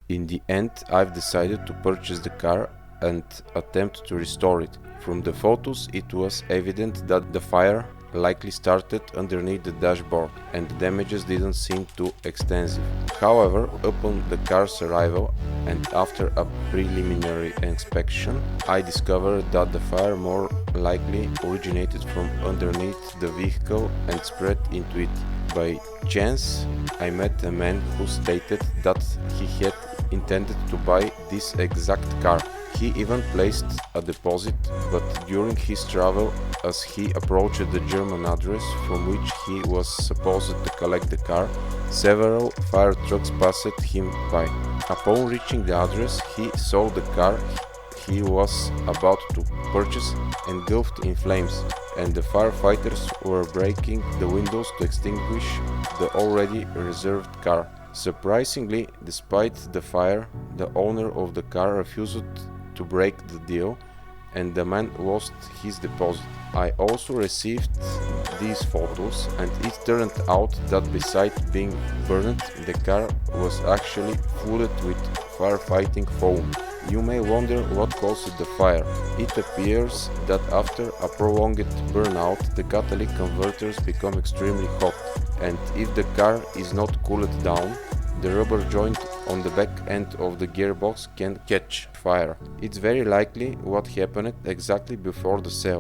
In the end, I've decided to purchase the car and attempt to restore it. From the photos, it was evident that the fire likely started underneath the dashboard and the damages didn't seem too extensive. However, upon the car's arrival and after a preliminary inspection, I discovered that the fire more likely originated from underneath the vehicle and spread into it. By chance, I met a man who stated that he had intended to buy this exact car. He even placed a deposit, but during his travel, as he approached the German address from which he was supposed to collect the car, several fire trucks passed him by. Upon reaching the address, he saw the car he was about to purchase engulfed in flames, and the firefighters were breaking the windows to extinguish the already reserved car. Surprisingly, despite the fire, the owner of the car refused to break the deal, and the man lost his deposit. I also received these photos, and it turned out that besides being burned, the car was actually flooded with firefighting foam. You may wonder what caused the fire. It appears that after a prolonged burnout, the catalytic converters become extremely hot, and if the car is not cooled down, the rubber joint on the back end of the gearbox can catch fire. It's very likely what happened exactly before the sale.